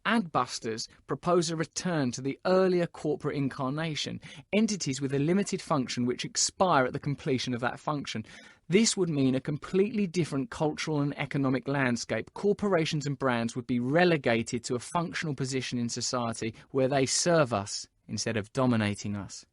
Adbusters propose a return to the earlier corporate incarnation, entities with a limited function which expire at the completion of that function. This would mean a completely different cultural and economic landscape. Corporations and brands would be relegated to a functional position in society where they serve us instead of dominating us.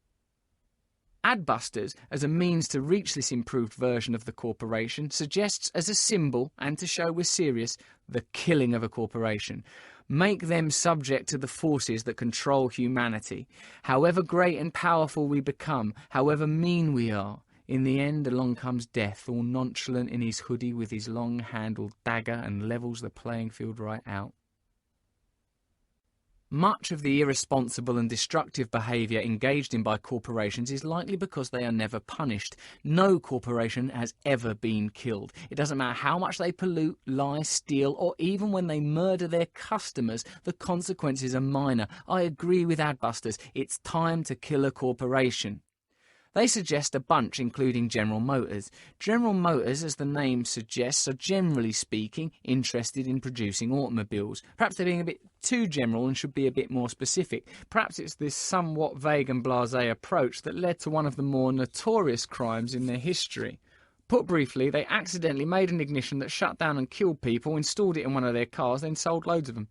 Adbusters, as a means to reach this improved version of the corporation, suggests as a symbol, and to show we're serious, the killing of a corporation. Make them subject to the forces that control humanity. However great and powerful we become, however mean we are, in the end along comes death, all nonchalant in his hoodie with his long-handled dagger, and levels the playing field right out. Much of the irresponsible and destructive behaviour engaged in by corporations is likely because they are never punished. No corporation has ever been killed. It doesn't matter how much they pollute, lie, steal, or even when they murder their customers, the consequences are minor. I agree with Adbusters. It's time to kill a corporation. They suggest a bunch, including General Motors. General Motors, as the name suggests, are generally speaking interested in producing automobiles. Perhaps they're being a bit too general and should be a bit more specific. Perhaps it's this somewhat vague and blasé approach that led to one of the more notorious crimes in their history. Put briefly, they accidentally made an ignition that shut down and killed people, installed it in one of their cars, then sold loads of them.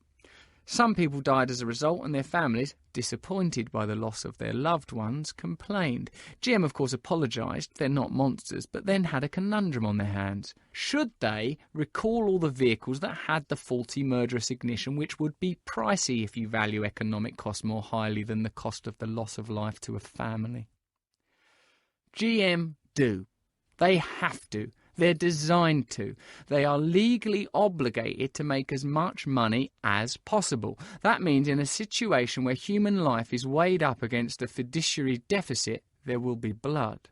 Some people died as a result, and their families, disappointed by the loss of their loved ones, complained. GM, of course, apologised. They're not monsters, but then had a conundrum on their hands. Should they recall all the vehicles that had the faulty murderous ignition, which would be pricey if you value economic cost more highly than the cost of the loss of life to a family? GM do. They have to. They're designed to. They are legally obligated to make as much money as possible. That means in a situation where human life is weighed up against a fiduciary deficit, there will be blood.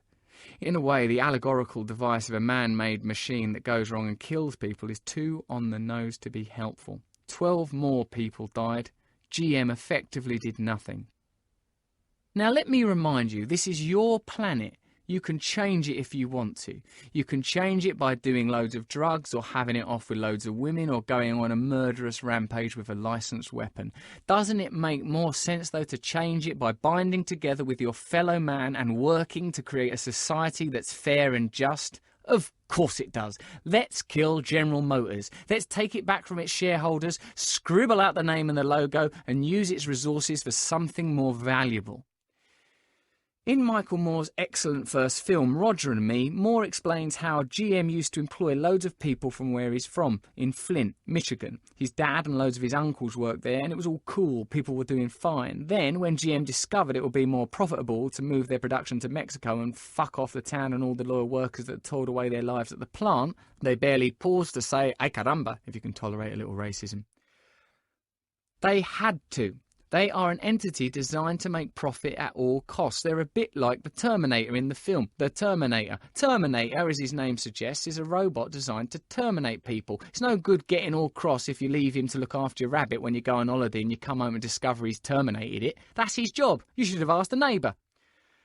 In a way, the allegorical device of a man-made machine that goes wrong and kills people is too on the nose to be helpful. 12 more people died. GM effectively did nothing. Now let me remind you, this is your planet. You can change it if you want to. You can change it by doing loads of drugs or having it off with loads of women or going on a murderous rampage with a licensed weapon. Doesn't it make more sense, though, to change it by binding together with your fellow man and working to create a society that's fair and just? Of course it does. Let's kill General Motors. Let's take it back from its shareholders, scribble out the name and the logo, and use its resources for something more valuable. In Michael Moore's excellent first film, Roger and Me, Moore explains how GM used to employ loads of people from where he's from, in Flint, Michigan. His dad and loads of his uncles worked there, and it was all cool. People were doing fine. Then, when GM discovered it would be more profitable to move their production to Mexico and fuck off the town and all the loyal workers that toiled away their lives at the plant, they barely paused to say, ay caramba, if you can tolerate a little racism. They had to. They are an entity designed to make profit at all costs. They're a bit like the Terminator in the film. The Terminator. Terminator, as his name suggests, is a robot designed to terminate people. It's no good getting all cross if you leave him to look after your rabbit when you go on holiday and you come home and discover he's terminated it. That's his job. You should have asked a neighbour.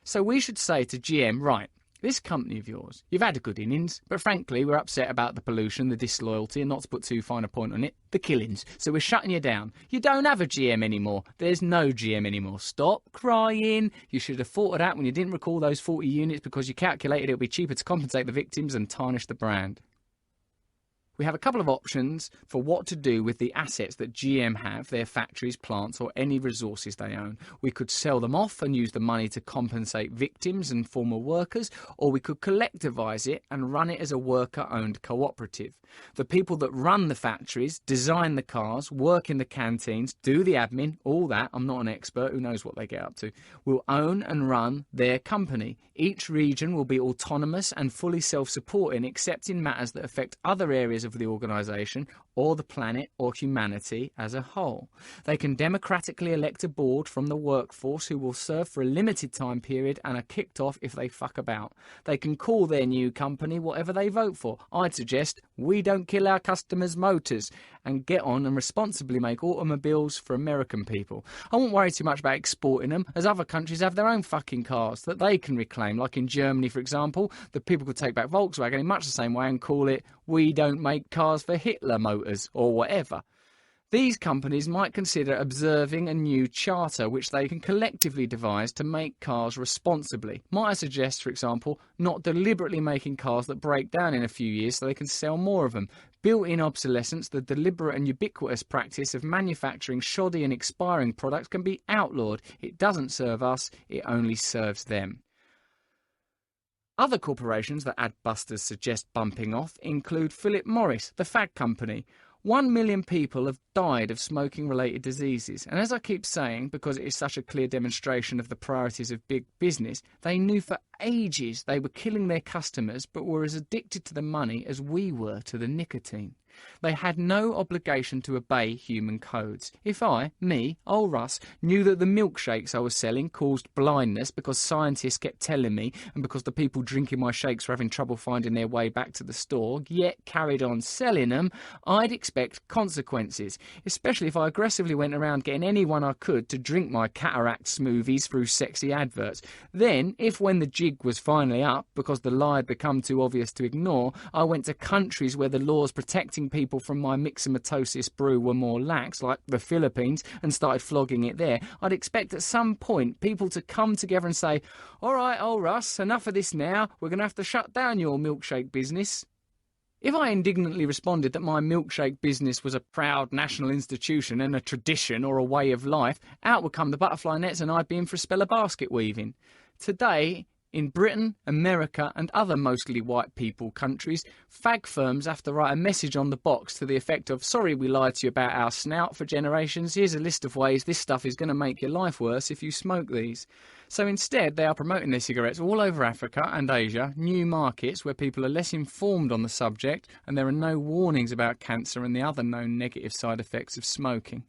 So we should say to GM, right, this company of yours, you've had a good innings, but frankly, we're upset about the pollution, the disloyalty, and not to put too fine a point on it, the killings. So we're shutting you down. You don't have a GM anymore. There's no GM anymore. Stop crying. You should have thought of that when you didn't recall those 40 units because you calculated it would be cheaper to compensate the victims and tarnish the brand. We have a couple of options for what to do with the assets that GM have, their factories, plants, or any resources they own. We could sell them off and use the money to compensate victims and former workers, or we could collectivise it and run it as a worker-owned cooperative. The people that run the factories, design the cars, work in the canteens, do the admin, all that, I'm not an expert, who knows what they get up to, will own and run their company. Each region will be autonomous and fully self-supporting, except in matters that affect other areas of the organisation or the planet or humanity as a whole. They can democratically elect a board from the workforce who will serve for a limited time period and are kicked off if they fuck about. They can call their new company whatever they vote for. I'd suggest we don't kill our customers' motors and get on and responsibly make automobiles for American people. I won't worry too much about exporting them, as other countries have their own fucking cars that they can reclaim. Like in Germany, for example, the people could take back Volkswagen in much the same way and call it, we don't make cars for Hitler motors or whatever. These companies might consider observing a new charter which they can collectively devise to make cars responsibly. Might I suggest, for example, not deliberately making cars that break down in a few years so they can sell more of them. Built-in obsolescence, the deliberate and ubiquitous practice of manufacturing shoddy and expiring products, can be outlawed. It doesn't serve us, it only serves them. Other corporations that Adbusters suggest bumping off include Philip Morris, the fag company. 1 million people have died of smoking-related diseases, and as I keep saying, because it is such a clear demonstration of the priorities of big business, they knew for ages they were killing their customers but were as addicted to the money as we were to the nicotine. They had no obligation to obey human codes. If I, old Russ, knew that the milkshakes I was selling caused blindness because scientists kept telling me and because the people drinking my shakes were having trouble finding their way back to the store, yet carried on selling them, I'd expect consequences, especially if I aggressively went around getting anyone I could to drink my cataract smoothies through sexy adverts. Then, if when the jig was finally up, because the lie had become too obvious to ignore, I went to countries where the laws protecting people from my myxomatosis brew were more lax, like the Philippines, and started flogging it there, I'd expect at some point people to come together and say, "All right, old Russ, enough of this now. We're going to have to shut down your milkshake business." If I indignantly responded that my milkshake business was a proud national institution and a tradition or a way of life, out would come the butterfly nets and I'd be in for a spell of basket weaving. Today, in Britain, America and other mostly white people countries, fag firms have to write a message on the box to the effect of, "Sorry we lied to you about our snout for generations. Here's a list of ways this stuff is going to make your life worse if you smoke these." So instead they are promoting their cigarettes all over Africa and Asia, new markets where people are less informed on the subject and there are no warnings about cancer and the other known negative side effects of smoking.